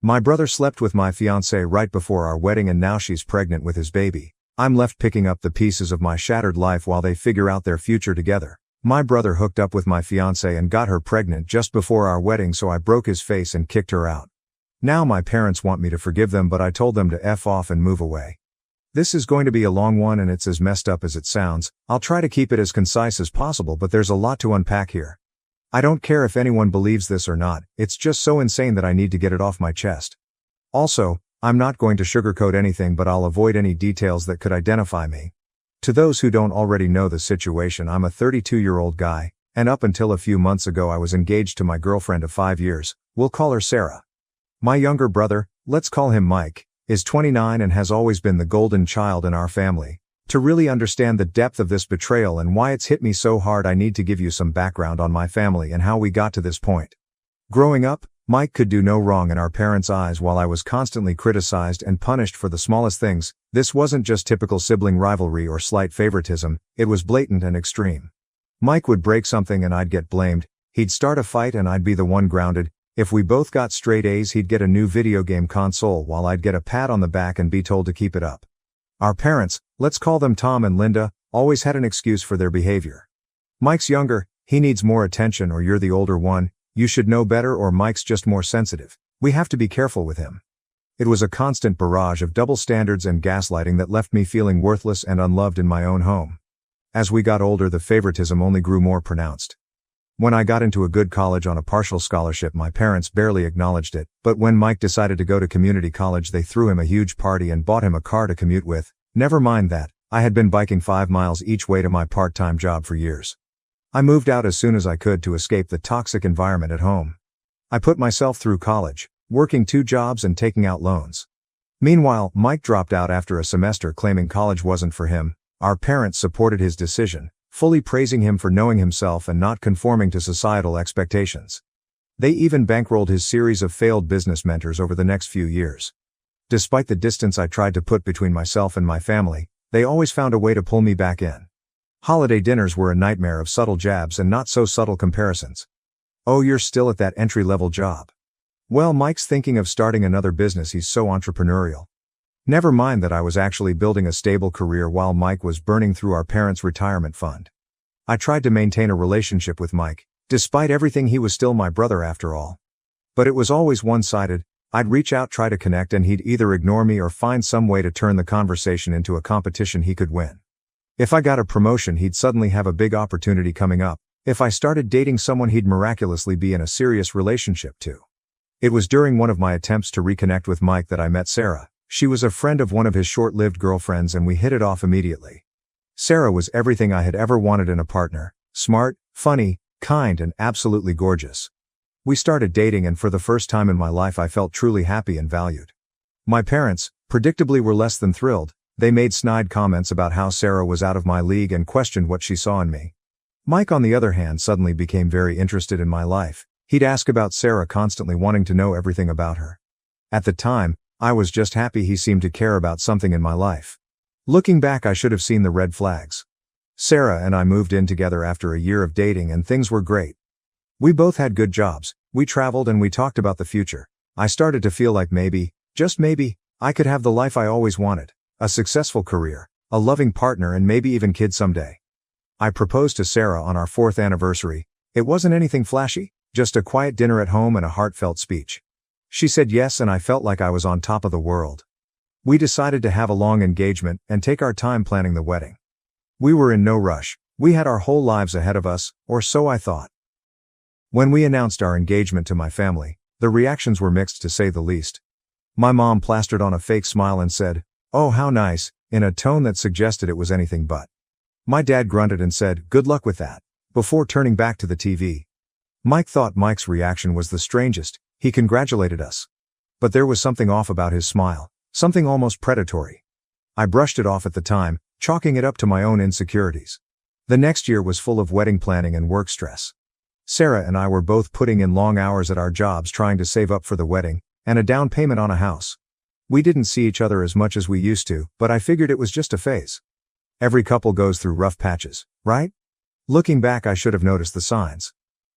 My brother slept with my fiancée right before our wedding and now she's pregnant with his baby. I'm left picking up the pieces of my shattered life while they figure out their future together. My brother hooked up with my fiancée and got her pregnant just before our wedding, so I broke his face and kicked her out. Now my parents want me to forgive them, but I told them to F off and move away. This is going to be a long one and it's as messed up as it sounds. I'll try to keep it as concise as possible, but there's a lot to unpack here. I don't care if anyone believes this or not, it's just so insane that I need to get it off my chest. Also, I'm not going to sugarcoat anything, but I'll avoid any details that could identify me. To those who don't already know the situation, I'm a 32-year-old guy, and up until a few months ago I was engaged to my girlfriend of 5 years. We'll call her Sarah. My younger brother, let's call him Mike, is 29 and has always been the golden child in our family. To really understand the depth of this betrayal and why it's hit me so hard, I need to give you some background on my family and how we got to this point. Growing up, Mike could do no wrong in our parents' eyes while I was constantly criticized and punished for the smallest things. This wasn't just typical sibling rivalry or slight favoritism, it was blatant and extreme. Mike would break something and I'd get blamed, he'd start a fight and I'd be the one grounded. If we both got straight A's, he'd get a new video game console while I'd get a pat on the back and be told to keep it up. Our parents, let's call them Tom and Linda, always had an excuse for their behavior. Mike's younger, he needs more attention, or you're the older one, you should know better, or Mike's just more sensitive. We have to be careful with him. It was a constant barrage of double standards and gaslighting that left me feeling worthless and unloved in my own home. As we got older, the favoritism only grew more pronounced. When I got into a good college on a partial scholarship, my parents barely acknowledged it, but when Mike decided to go to community college, they threw him a huge party and bought him a car to commute with. Never mind that, I had been biking 5 miles each way to my part-time job for years. I moved out as soon as I could to escape the toxic environment at home. I put myself through college, working 2 jobs and taking out loans. Meanwhile, Mike dropped out after a semester, claiming college wasn't for him. Our parents supported his decision, fully praising him for knowing himself and not conforming to societal expectations. They even bankrolled his series of failed business mentors over the next few years. Despite the distance I tried to put between myself and my family, they always found a way to pull me back in. Holiday dinners were a nightmare of subtle jabs and not so subtle comparisons. Oh, you're still at that entry-level job. Well, Mike's thinking of starting another business, he's so entrepreneurial. Never mind that I was actually building a stable career while Mike was burning through our parents' retirement fund. I tried to maintain a relationship with Mike. Despite everything, he was still my brother after all. But it was always one-sided. I'd reach out, try to connect, and he'd either ignore me or find some way to turn the conversation into a competition he could win. If I got a promotion, he'd suddenly have a big opportunity coming up. If I started dating someone, he'd miraculously be in a serious relationship too. It was during one of my attempts to reconnect with Mike that I met Sarah. She was a friend of one of his short-lived girlfriends and we hit it off immediately. Sarah was everything I had ever wanted in a partner: smart, funny, kind, and absolutely gorgeous. We started dating, and for the first time in my life I felt truly happy and valued. My parents, predictably, were less than thrilled. They made snide comments about how Sarah was out of my league and questioned what she saw in me. Mike, on the other hand, suddenly became very interested in my life. He'd ask about Sarah, constantly wanting to know everything about her. At the time, I was just happy he seemed to care about something in my life. Looking back, I should have seen the red flags. Sarah and I moved in together after a year of dating and things were great. We both had good jobs, we traveled, and we talked about the future. I started to feel like maybe, just maybe, I could have the life I always wanted. A successful career, a loving partner, and maybe even kids someday. I proposed to Sarah on our 4th anniversary. It wasn't anything flashy, just a quiet dinner at home and a heartfelt speech. She said yes, and I felt like I was on top of the world. We decided to have a long engagement and take our time planning the wedding. We were in no rush. We had our whole lives ahead of us, or so I thought. When we announced our engagement to my family, the reactions were mixed, to say the least. My mom plastered on a fake smile and said, "Oh, how nice," in a tone that suggested it was anything but. My dad grunted and said, "Good luck with that," before turning back to the TV. Mike thought Mike's reaction was the strangest. He congratulated us. But there was something off about his smile, something almost predatory. I brushed it off at the time, chalking it up to my own insecurities. The next year was full of wedding planning and work stress. Sarah and I were both putting in long hours at our jobs trying to save up for the wedding, and a down payment on a house. We didn't see each other as much as we used to, but I figured it was just a phase. Every couple goes through rough patches, right? Looking back, I should have noticed the signs.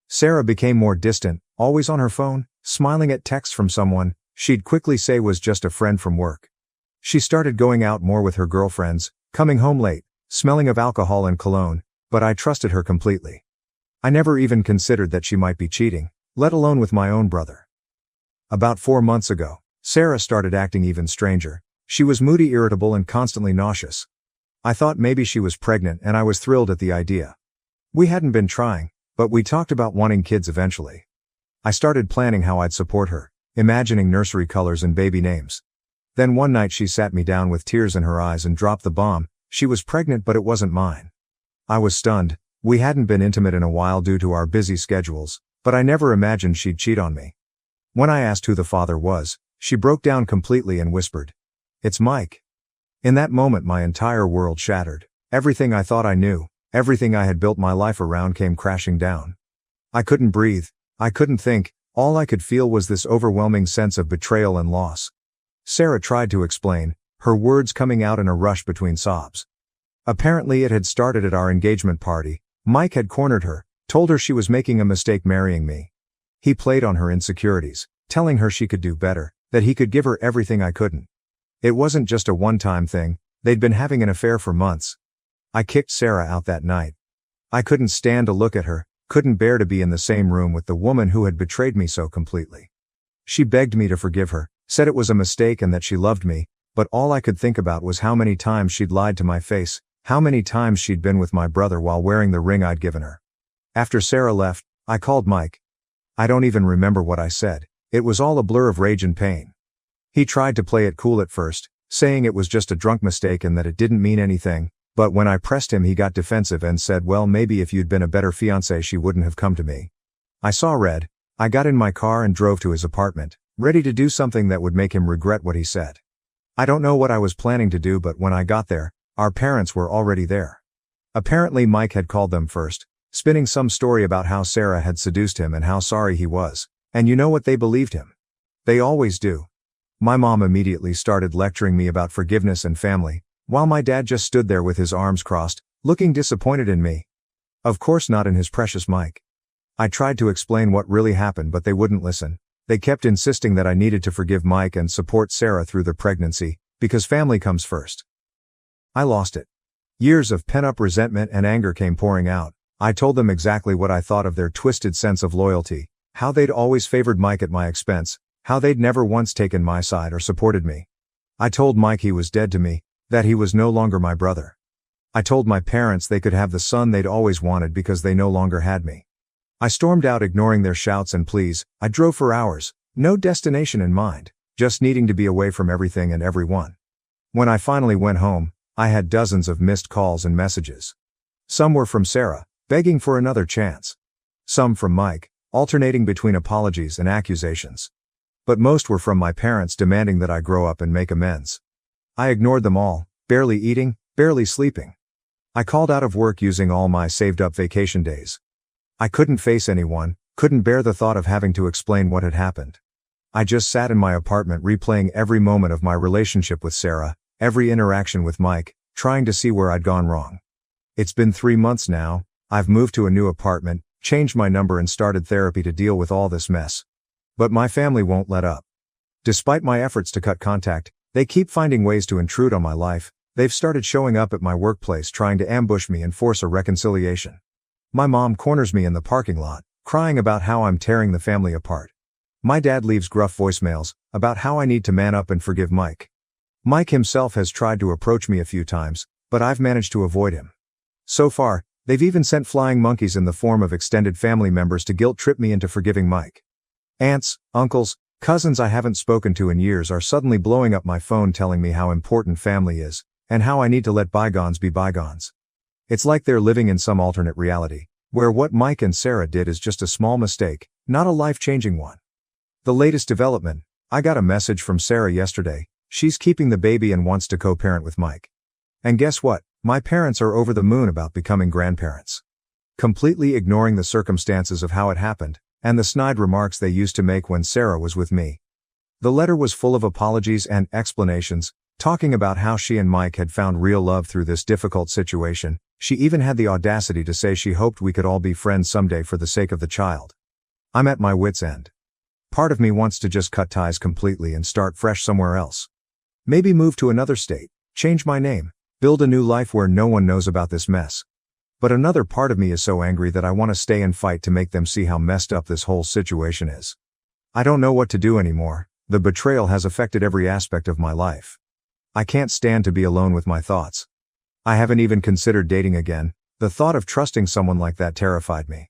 Sarah became more distant, always on her phone, smiling at texts from someone she'd quickly say was just a friend from work. She started going out more with her girlfriends, coming home late, smelling of alcohol and cologne, but I trusted her completely. I never even considered that she might be cheating, let alone with my own brother. About 4 months ago, Sarah started acting even stranger. She was moody, irritable, and constantly nauseous. I thought maybe she was pregnant, and I was thrilled at the idea. We hadn't been trying, but we talked about wanting kids eventually. I started planning how I'd support her, imagining nursery colors and baby names. Then one night she sat me down with tears in her eyes and dropped the bomb. She was pregnant, but it wasn't mine. I was stunned. We hadn't been intimate in a while due to our busy schedules, but I never imagined she'd cheat on me. When I asked who the father was, she broke down completely and whispered, "It's Mike." In that moment my entire world shattered. Everything I thought I knew, everything I had built my life around came crashing down. I couldn't breathe, I couldn't think, all I could feel was this overwhelming sense of betrayal and loss. Sarah tried to explain, her words coming out in a rush between sobs. Apparently it had started at our engagement party. Mike had cornered her, told her she was making a mistake marrying me. He played on her insecurities, telling her she could do better, that he could give her everything I couldn't. It wasn't just a one-time thing, they'd been having an affair for months. I kicked Sarah out that night. I couldn't stand to look at her, couldn't bear to be in the same room with the woman who had betrayed me so completely. She begged me to forgive her, said it was a mistake and that she loved me, but all I could think about was how many times she'd lied to my face, how many times she'd been with my brother while wearing the ring I'd given her. After Sarah left, I called Mike. I don't even remember what I said. It was all a blur of rage and pain. He tried to play it cool at first, saying it was just a drunk mistake and that it didn't mean anything, but when I pressed him he got defensive and said, "Well, maybe if you'd been a better fiancé she wouldn't have come to me." I saw red. I got in my car and drove to his apartment, ready to do something that would make him regret what he said. I don't know what I was planning to do, but when I got there, our parents were already there. Apparently Mike had called them first, spinning some story about how Sarah had seduced him and how sorry he was, and you know what, they believed him. They always do. My mom immediately started lecturing me about forgiveness and family, while my dad just stood there with his arms crossed, looking disappointed in me. Of course not in his precious Mike. I tried to explain what really happened, but they wouldn't listen. They kept insisting that I needed to forgive Mike and support Sarah through the pregnancy, because family comes first. I lost it. Years of pent-up resentment and anger came pouring out. I told them exactly what I thought of their twisted sense of loyalty, how they'd always favored Mike at my expense, how they'd never once taken my side or supported me. I told Mike he was dead to me, that he was no longer my brother. I told my parents they could have the son they'd always wanted because they no longer had me. I stormed out, ignoring their shouts and pleas. I drove for hours, no destination in mind, just needing to be away from everything and everyone. When I finally went home, I had dozens of missed calls and messages. Some were from Sarah, begging for another chance. Some from Mike, alternating between apologies and accusations. But most were from my parents demanding that I grow up and make amends. I ignored them all, barely eating, barely sleeping. I called out of work using all my saved-up vacation days. I couldn't face anyone, couldn't bear the thought of having to explain what had happened. I just sat in my apartment replaying every moment of my relationship with Sarah, every interaction with Mike, trying to see where I'd gone wrong. It's been 3 months now. I've moved to a new apartment, changed my number and started therapy to deal with all this mess. But my family won't let up. Despite my efforts to cut contact, they keep finding ways to intrude on my life. They've started showing up at my workplace trying to ambush me and force a reconciliation. My mom corners me in the parking lot, crying about how I'm tearing the family apart. My dad leaves gruff voicemails about how I need to man up and forgive Mike. Mike himself has tried to approach me a few times, but I've managed to avoid him. So far, they've even sent flying monkeys in the form of extended family members to guilt-trip me into forgiving Mike. Aunts, uncles, cousins I haven't spoken to in years are suddenly blowing up my phone telling me how important family is, and how I need to let bygones be bygones. It's like they're living in some alternate reality, where what Mike and Sarah did is just a small mistake, not a life-changing one. The latest development: I got a message from Sarah yesterday. She's keeping the baby and wants to co-parent with Mike. And guess what? My parents are over the moon about becoming grandparents. Completely ignoring the circumstances of how it happened, and the snide remarks they used to make when Sarah was with me. The letter was full of apologies and explanations, talking about how she and Mike had found real love through this difficult situation. She even had the audacity to say she hoped we could all be friends someday for the sake of the child. I'm at my wit's end. Part of me wants to just cut ties completely and start fresh somewhere else. Maybe move to another state, change my name, build a new life where no one knows about this mess. But another part of me is so angry that I want to stay and fight to make them see how messed up this whole situation is. I don't know what to do anymore. The betrayal has affected every aspect of my life. I can't stand to be alone with my thoughts. I haven't even considered dating again. The thought of trusting someone like that terrified me.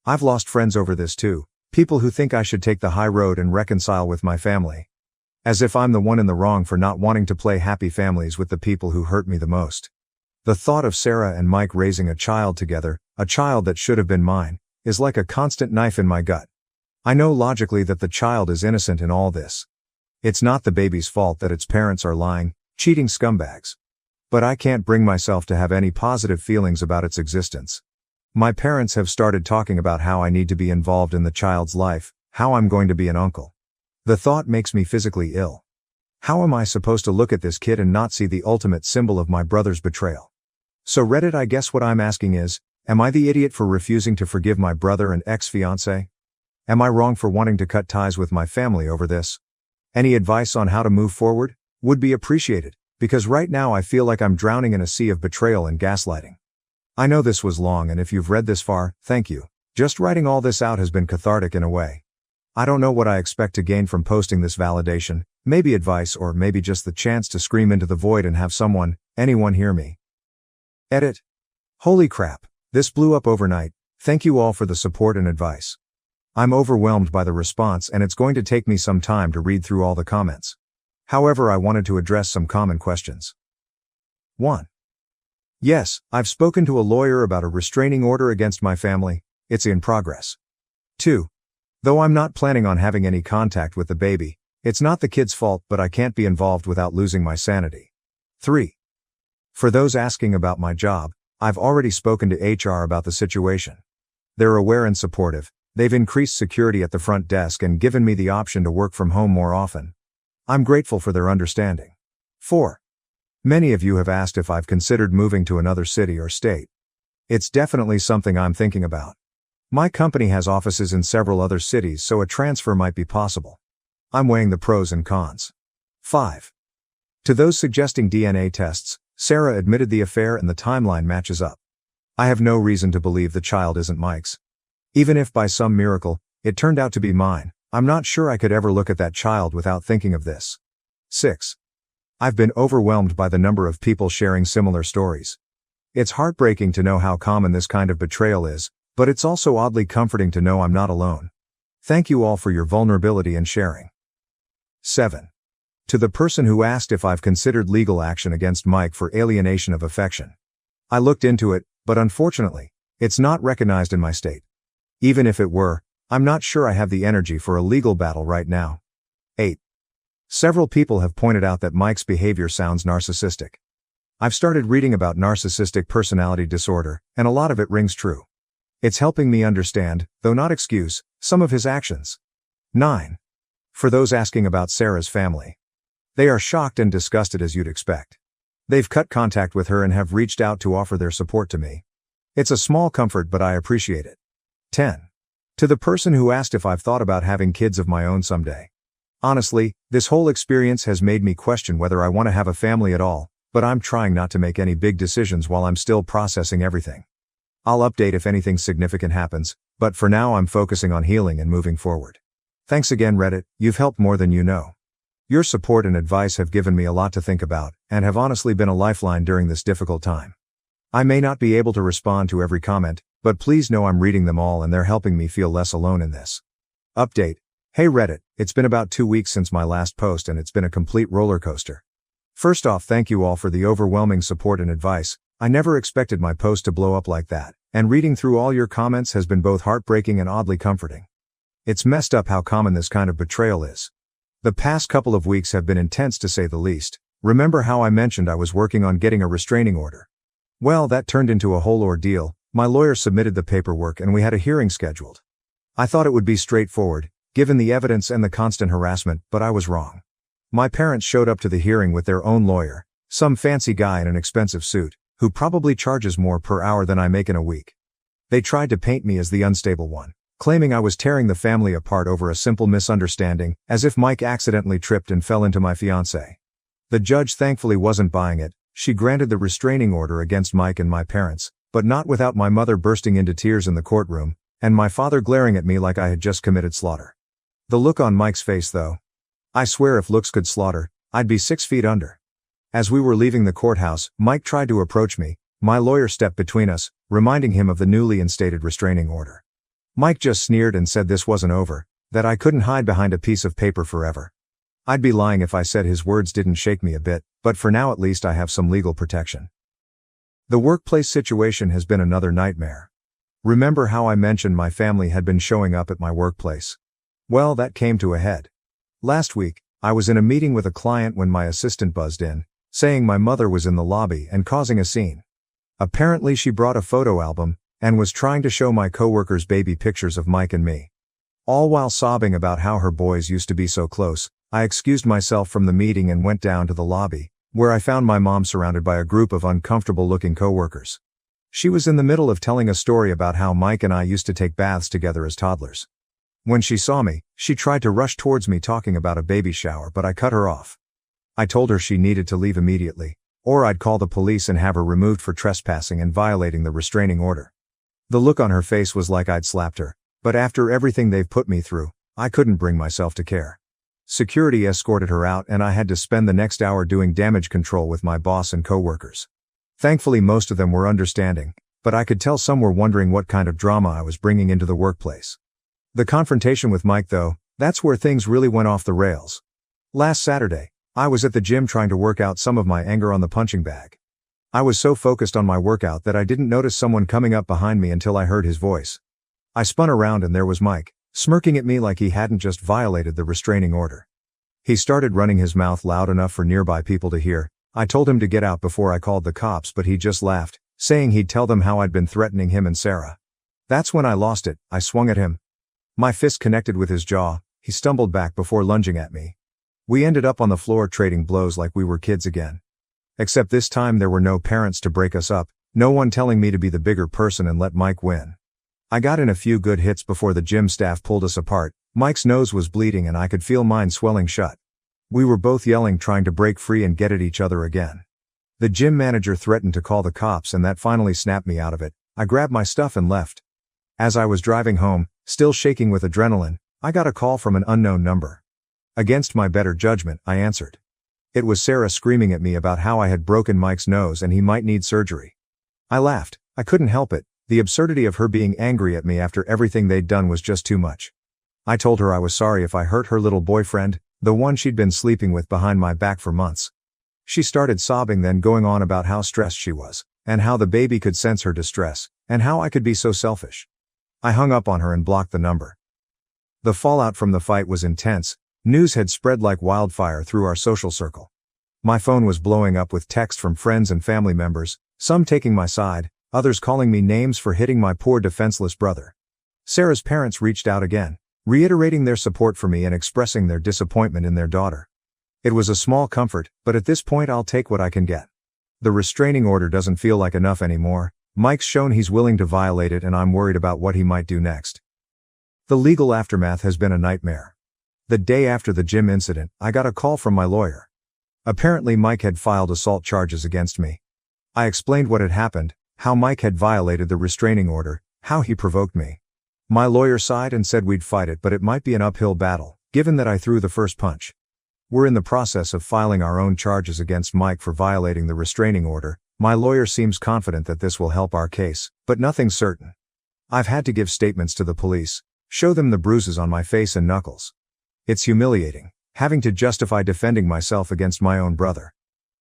I've lost friends over this too, people who think I should take the high road and reconcile with my family. As if I'm the one in the wrong for not wanting to play happy families with the people who hurt me the most. The thought of Sarah and Mike raising a child together, a child that should have been mine, is like a constant knife in my gut. I know logically that the child is innocent in all this. It's not the baby's fault that its parents are lying, cheating scumbags. But I can't bring myself to have any positive feelings about its existence. My parents have started talking about how I need to be involved in the child's life, how I'm going to be an uncle. The thought makes me physically ill. How am I supposed to look at this kid and not see the ultimate symbol of my brother's betrayal? So Reddit, I guess what I'm asking is, am I the idiot for refusing to forgive my brother and ex-fiancé? Am I wrong for wanting to cut ties with my family over this? Any advice on how to move forward would be appreciated, because right now I feel like I'm drowning in a sea of betrayal and gaslighting. I know this was long, and if you've read this far, thank you. Just writing all this out has been cathartic in a way. I don't know what I expect to gain from posting this validation, maybe advice or maybe just the chance to scream into the void and have anyone hear me. Edit. Holy crap, this blew up overnight. Thank you all for the support and advice. I'm overwhelmed by the response and it's going to take me some time to read through all the comments. However, I wanted to address some common questions. 1. Yes, I've spoken to a lawyer about a restraining order against my family. It's in progress. 2. Though I'm not planning on having any contact with the baby, it's not the kid's fault, but I can't be involved without losing my sanity. 3. For those asking about my job, I've already spoken to HR about the situation. They're aware and supportive. They've increased security at the front desk and given me the option to work from home more often. I'm grateful for their understanding. 4. Many of you have asked if I've considered moving to another city or state. It's definitely something I'm thinking about. My company has offices in several other cities, so a transfer might be possible. I'm weighing the pros and cons. 5. To those suggesting DNA tests, Sarah admitted the affair and the timeline matches up. I have no reason to believe the child isn't Mike's. Even if by some miracle, it turned out to be mine, I'm not sure I could ever look at that child without thinking of this. 6. I've been overwhelmed by the number of people sharing similar stories. It's heartbreaking to know how common this kind of betrayal is, but it's also oddly comforting to know I'm not alone. Thank you all for your vulnerability and sharing. 7. To the person who asked if I've considered legal action against Mike for alienation of affection. I looked into it, but unfortunately, it's not recognized in my state. Even if it were, I'm not sure I have the energy for a legal battle right now. 8. Several people have pointed out that Mike's behavior sounds narcissistic. I've started reading about narcissistic personality disorder, and a lot of it rings true. It's helping me understand, though not excuse, some of his actions. 9. For those asking about Sarah's family. They are shocked and disgusted as you'd expect. They've cut contact with her and have reached out to offer their support to me. It's a small comfort, but I appreciate it. 10. To the person who asked if I've thought about having kids of my own someday. Honestly, this whole experience has made me question whether I want to have a family at all, but I'm trying not to make any big decisions while I'm still processing everything. I'll update if anything significant happens, but for now I'm focusing on healing and moving forward. Thanks again, Reddit, you've helped more than you know. Your support and advice have given me a lot to think about, and have honestly been a lifeline during this difficult time. I may not be able to respond to every comment, but please know I'm reading them all and they're helping me feel less alone in this. Update. Hey Reddit, it's been about 2 weeks since my last post and it's been a complete roller coaster. First off, thank you all for the overwhelming support and advice. I never expected my post to blow up like that, and reading through all your comments has been both heartbreaking and oddly comforting. It's messed up how common this kind of betrayal is. The past couple of weeks have been intense to say the least. Remember how I mentioned I was working on getting a restraining order? Well, that turned into a whole ordeal. My lawyer submitted the paperwork and we had a hearing scheduled. I thought it would be straightforward, given the evidence and the constant harassment, but I was wrong. My parents showed up to the hearing with their own lawyer, some fancy guy in an expensive suit, who probably charges more per hour than I make in a week. They tried to paint me as the unstable one, claiming I was tearing the family apart over a simple misunderstanding, as if Mike accidentally tripped and fell into my fiancé. The judge thankfully wasn't buying it. She granted the restraining order against Mike and my parents, but not without my mother bursting into tears in the courtroom, and my father glaring at me like I had just committed slaughter. The look on Mike's face though. I swear if looks could slaughter, I'd be 6 feet under. As we were leaving the courthouse, Mike tried to approach me. My lawyer stepped between us, reminding him of the newly instated restraining order. Mike just sneered and said this wasn't over, that I couldn't hide behind a piece of paper forever. I'd be lying if I said his words didn't shake me a bit, but for now at least I have some legal protection. The workplace situation has been another nightmare. Remember how I mentioned my family had been showing up at my workplace? Well, that came to a head. Last week, I was in a meeting with a client when my assistant buzzed in, saying my mother was in the lobby and causing a scene. Apparently she brought a photo album, and was trying to show my coworkers baby pictures of Mike and me. All while sobbing about how her boys used to be so close, I excused myself from the meeting and went down to the lobby, where I found my mom surrounded by a group of uncomfortable-looking coworkers. She was in the middle of telling a story about how Mike and I used to take baths together as toddlers. When she saw me, she tried to rush towards me talking about a baby shower, but I cut her off. I told her she needed to leave immediately, or I'd call the police and have her removed for trespassing and violating the restraining order. The look on her face was like I'd slapped her, but after everything they've put me through, I couldn't bring myself to care. Security escorted her out and I had to spend the next hour doing damage control with my boss and coworkers. Thankfully most of them were understanding, but I could tell some were wondering what kind of drama I was bringing into the workplace. The confrontation with Mike though, that's where things really went off the rails. Last Saturday, I was at the gym trying to work out some of my anger on the punching bag. I was so focused on my workout that I didn't notice someone coming up behind me until I heard his voice. I spun around and there was Mike, smirking at me like he hadn't just violated the restraining order. He started running his mouth loud enough for nearby people to hear. I told him to get out before I called the cops, but he just laughed, saying he'd tell them how I'd been threatening him and Sarah. That's when I lost it. I swung at him. My fist connected with his jaw. He stumbled back before lunging at me. We ended up on the floor trading blows like we were kids again. Except this time there were no parents to break us up, no one telling me to be the bigger person and let Mike win. I got in a few good hits before the gym staff pulled us apart. Mike's nose was bleeding and I could feel mine swelling shut. We were both yelling, trying to break free and get at each other again. The gym manager threatened to call the cops and that finally snapped me out of it. I grabbed my stuff and left. As I was driving home, still shaking with adrenaline, I got a call from an unknown number. Against my better judgment, I answered. It was Sarah screaming at me about how I had broken Mike's nose and he might need surgery. I laughed. I couldn't help it. The absurdity of her being angry at me after everything they'd done was just too much. I told her I was sorry if I hurt her little boyfriend, the one she'd been sleeping with behind my back for months. She started sobbing, then going on about how stressed she was, and how the baby could sense her distress, and how I could be so selfish. I hung up on her and blocked the number. The fallout from the fight was intense. News had spread like wildfire through our social circle. My phone was blowing up with texts from friends and family members, some taking my side, others calling me names for hitting my poor defenseless brother. Sarah's parents reached out again, reiterating their support for me and expressing their disappointment in their daughter. It was a small comfort, but at this point I'll take what I can get. The restraining order doesn't feel like enough anymore. Mike's shown he's willing to violate it and I'm worried about what he might do next. The legal aftermath has been a nightmare. The day after the gym incident, I got a call from my lawyer. Apparently Mike had filed assault charges against me. I explained what had happened, how Mike had violated the restraining order, how he provoked me. My lawyer sighed and said we'd fight it, but it might be an uphill battle, given that I threw the first punch. We're in the process of filing our own charges against Mike for violating the restraining order. My lawyer seems confident that this will help our case, but nothing's certain. I've had to give statements to the police, show them the bruises on my face and knuckles. It's humiliating, having to justify defending myself against my own brother.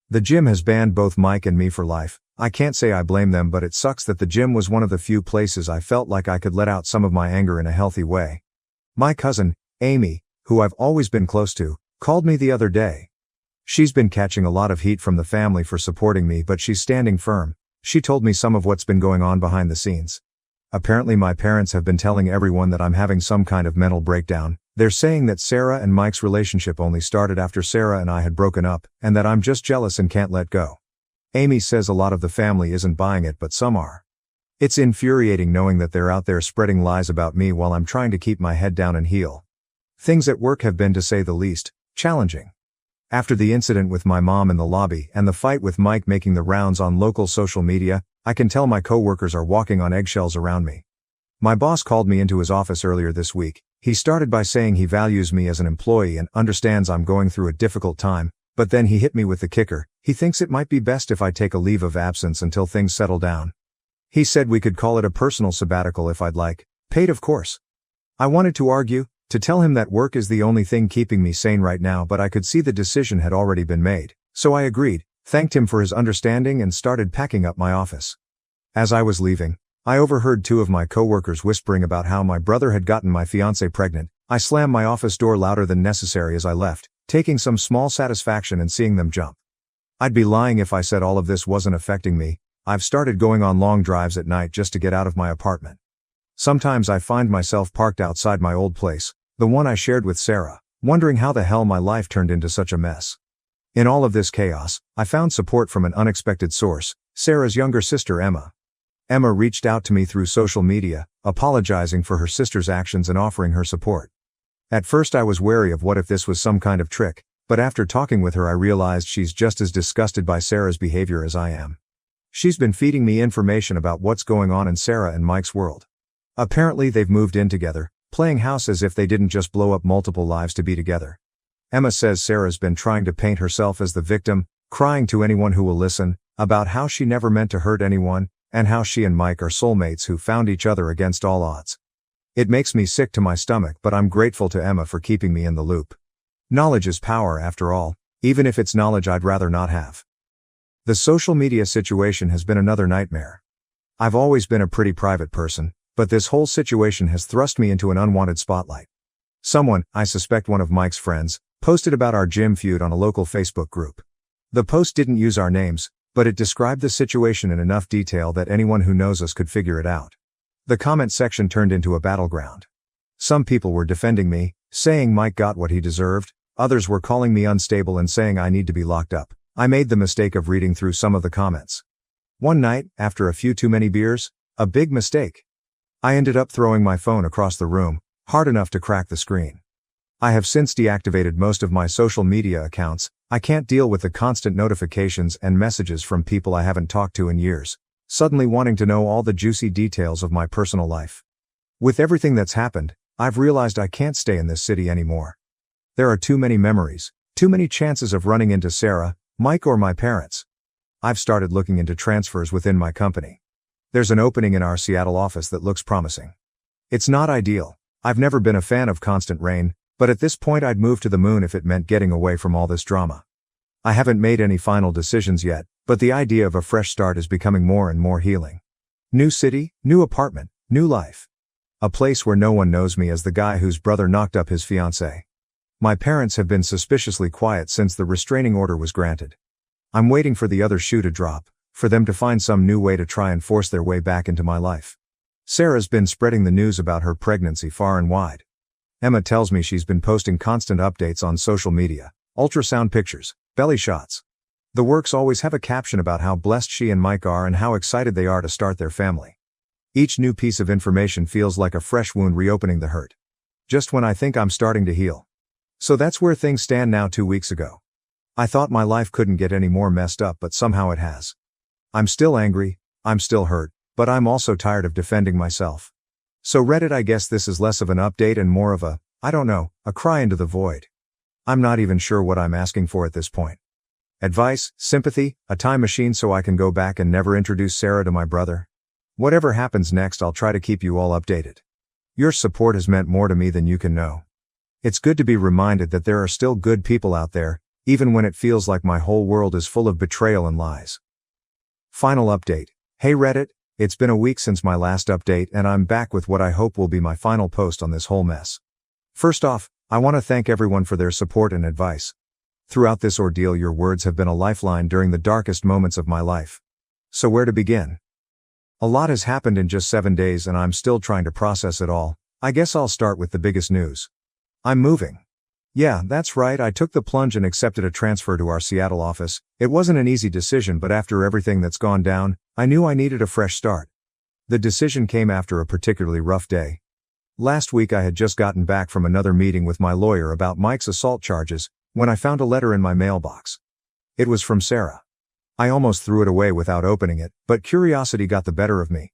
The gym has banned both Mike and me for life. I can't say I blame them, but it sucks that the gym was one of the few places I felt like I could let out some of my anger in a healthy way. My cousin, Amy, who I've always been close to, called me the other day. She's been catching a lot of heat from the family for supporting me, but she's standing firm. She told me some of what's been going on behind the scenes. Apparently my parents have been telling everyone that I'm having some kind of mental breakdown. They're saying that Sarah and Mike's relationship only started after Sarah and I had broken up, and that I'm just jealous and can't let go. Amy says a lot of the family isn't buying it, but some are. It's infuriating knowing that they're out there spreading lies about me while I'm trying to keep my head down and heal. Things at work have been, to say the least, challenging. After the incident with my mom in the lobby and the fight with Mike making the rounds on local social media, I can tell my coworkers are walking on eggshells around me. My boss called me into his office earlier this week. He started by saying he values me as an employee and understands I'm going through a difficult time, but then he hit me with the kicker. He thinks it might be best if I take a leave of absence until things settle down. He said we could call it a personal sabbatical if I'd like, paid of course. I wanted to argue, to tell him that work is the only thing keeping me sane right now, but I could see the decision had already been made, so I agreed, thanked him for his understanding and started packing up my office. As I was leaving, I overheard two of my coworkers whispering about how my brother had gotten my fiancée pregnant. I slammed my office door louder than necessary as I left, taking some small satisfaction in seeing them jump. I'd be lying if I said all of this wasn't affecting me. I've started going on long drives at night just to get out of my apartment. Sometimes I find myself parked outside my old place, the one I shared with Sarah, wondering how the hell my life turned into such a mess. In all of this chaos, I found support from an unexpected source, Sarah's younger sister Emma. Emma reached out to me through social media, apologizing for her sister's actions and offering her support. At first I was wary of what if this was some kind of trick, but after talking with her I realized she's just as disgusted by Sarah's behavior as I am. She's been feeding me information about what's going on in Sarah and Mike's world. Apparently they've moved in together, playing house as if they didn't just blow up multiple lives to be together. Emma says Sarah's been trying to paint herself as the victim, crying to anyone who will listen, about how she never meant to hurt anyone, and how she and Mike are soulmates who found each other against all odds. It makes me sick to my stomach, but I'm grateful to Emma for keeping me in the loop. Knowledge is power after all, even if it's knowledge I'd rather not have. The social media situation has been another nightmare. I've always been a pretty private person, but this whole situation has thrust me into an unwanted spotlight. Someone, I suspect one of Mike's friends, posted about our gym feud on a local Facebook group. The post didn't use our names, but it described the situation in enough detail that anyone who knows us could figure it out. The comment section turned into a battleground. Some people were defending me, saying Mike got what he deserved, others were calling me unstable and saying I need to be locked up. I made the mistake of reading through some of the comments. One night, after a few too many beers, a big mistake. I ended up throwing my phone across the room, hard enough to crack the screen. I have since deactivated most of my social media accounts. I can't deal with the constant notifications and messages from people I haven't talked to in years, suddenly wanting to know all the juicy details of my personal life. With everything that's happened, I've realized I can't stay in this city anymore. There are too many memories, too many chances of running into Sarah, Mike or my parents. I've started looking into transfers within my company. There's an opening in our Seattle office that looks promising. It's not ideal. I've never been a fan of constant rain, but at this point I'd move to the moon if it meant getting away from all this drama. I haven't made any final decisions yet, but the idea of a fresh start is becoming more and more healing. New city, new apartment, new life. A place where no one knows me as the guy whose brother knocked up his fiancée. My parents have been suspiciously quiet since the restraining order was granted. I'm waiting for the other shoe to drop, for them to find some new way to try and force their way back into my life. Sarah's been spreading the news about her pregnancy far and wide. Emma tells me she's been posting constant updates on social media, ultrasound pictures, belly shots. The works always have a caption about how blessed she and Mike are and how excited they are to start their family. Each new piece of information feels like a fresh wound reopening the hurt. Just when I think I'm starting to heal. So that's where things stand now 2 weeks ago. I thought my life couldn't get any more messed up, but somehow it has. I'm still angry, I'm still hurt, but I'm also tired of defending myself. So Reddit, I guess this is less of an update and more of a, a cry into the void. I'm not even sure what I'm asking for at this point. Advice, sympathy, a time machine so I can go back and never introduce Sarah to my brother. Whatever happens next, I'll try to keep you all updated. Your support has meant more to me than you can know. It's good to be reminded that there are still good people out there, even when it feels like my whole world is full of betrayal and lies. Final update. Hey Reddit, it's been a week since my last update and I'm back with what I hope will be my final post on this whole mess. First off, I want to thank everyone for their support and advice. Throughout this ordeal, your words have been a lifeline during the darkest moments of my life. So where to begin? A lot has happened in just 7 days and I'm still trying to process it all. I guess I'll start with the biggest news. I'm moving. Yeah, that's right, I took the plunge and accepted a transfer to our Seattle office. It wasn't an easy decision, but after everything that's gone down, I knew I needed a fresh start. The decision came after a particularly rough day. Last week I had just gotten back from another meeting with my lawyer about Mike's assault charges, when I found a letter in my mailbox. It was from Sarah. I almost threw it away without opening it, but curiosity got the better of me.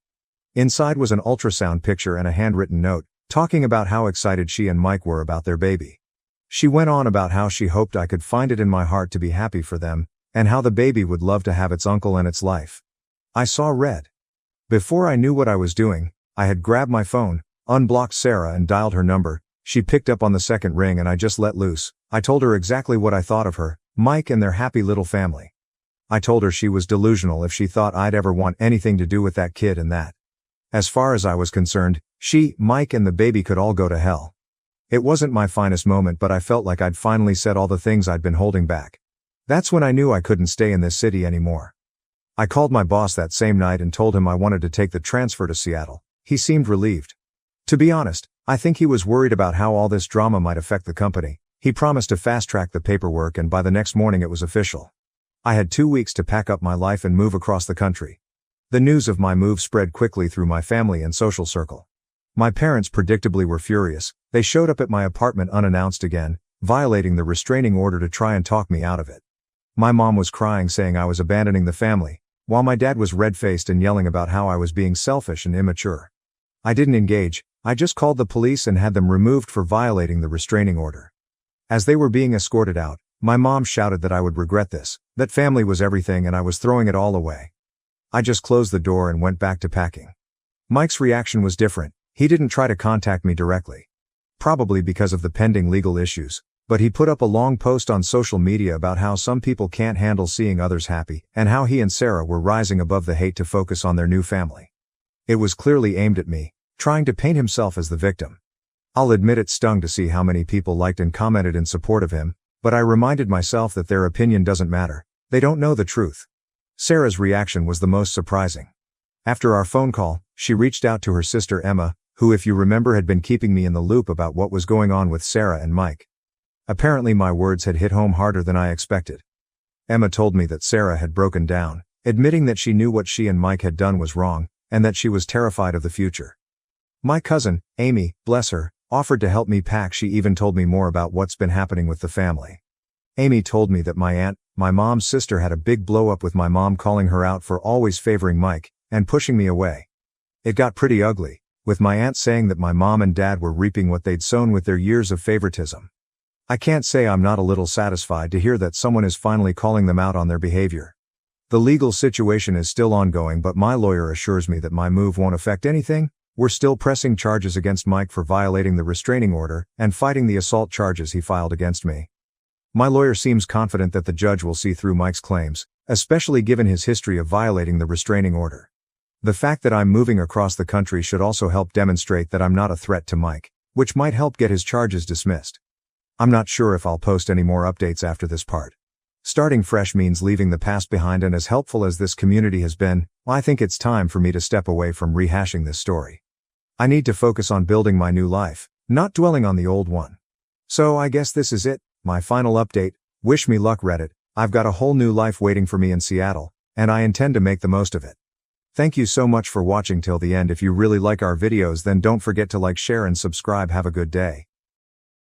Inside was an ultrasound picture and a handwritten note, talking about how excited she and Mike were about their baby. She went on about how she hoped I could find it in my heart to be happy for them, and how the baby would love to have its uncle and its life. I saw red. Before I knew what I was doing, I had grabbed my phone, unblocked Sarah and dialed her number. She picked up on the second ring and I just let loose. I told her exactly what I thought of her, Mike and their happy little family. I told her she was delusional if she thought I'd ever want anything to do with that kid and that. As far as I was concerned, she, Mike and the baby could all go to hell. It wasn't my finest moment, but I felt like I'd finally said all the things I'd been holding back. That's when I knew I couldn't stay in this city anymore. I called my boss that same night and told him I wanted to take the transfer to Seattle. He seemed relieved. To be honest, I think he was worried about how all this drama might affect the company. He promised to fast-track the paperwork and by the next morning it was official. I had 2 weeks to pack up my life and move across the country. The news of my move spread quickly through my family and social circle. My parents predictably were furious. They showed up at my apartment unannounced again, violating the restraining order to try and talk me out of it. My mom was crying, saying I was abandoning the family, while my dad was red-faced and yelling about how I was being selfish and immature. I didn't engage. I just called the police and had them removed for violating the restraining order. As they were being escorted out, my mom shouted that I would regret this, that family was everything and I was throwing it all away. I just closed the door and went back to packing. Mike's reaction was different. He didn't try to contact me directly. Probably because of the pending legal issues, but he put up a long post on social media about how some people can't handle seeing others happy, and how he and Sarah were rising above the hate to focus on their new family. It was clearly aimed at me, trying to paint himself as the victim. I'll admit it stung to see how many people liked and commented in support of him, but I reminded myself that their opinion doesn't matter. They don't know the truth. Sarah's reaction was the most surprising. After our phone call, she reached out to her sister Emma, who, if you remember, had been keeping me in the loop about what was going on with Sarah and Mike. Apparently my words had hit home harder than I expected. Emma told me that Sarah had broken down, admitting that she knew what she and Mike had done was wrong, and that she was terrified of the future. My cousin, Amy, bless her, offered to help me pack. She even told me more about what's been happening with the family. Amy told me that my aunt, my mom's sister, had a big blow-up with my mom calling her out for always favoring Mike, and pushing me away. It got pretty ugly, with my aunt saying that my mom and dad were reaping what they'd sown with their years of favoritism. I can't say I'm not a little satisfied to hear that someone is finally calling them out on their behavior. The legal situation is still ongoing, but my lawyer assures me that my move won't affect anything. We're still pressing charges against Mike for violating the restraining order and fighting the assault charges he filed against me. My lawyer seems confident that the judge will see through Mike's claims, especially given his history of violating the restraining order. The fact that I'm moving across the country should also help demonstrate that I'm not a threat to Mike, which might help get his charges dismissed. I'm not sure if I'll post any more updates after this part. Starting fresh means leaving the past behind, and as helpful as this community has been, I think it's time for me to step away from rehashing this story. I need to focus on building my new life, not dwelling on the old one. So I guess this is it, my final update. Wish me luck, Reddit. I've got a whole new life waiting for me in Seattle, and I intend to make the most of it. Thank you so much for watching till the end. If you really like our videos, then don't forget to like, share and subscribe. Have a good day.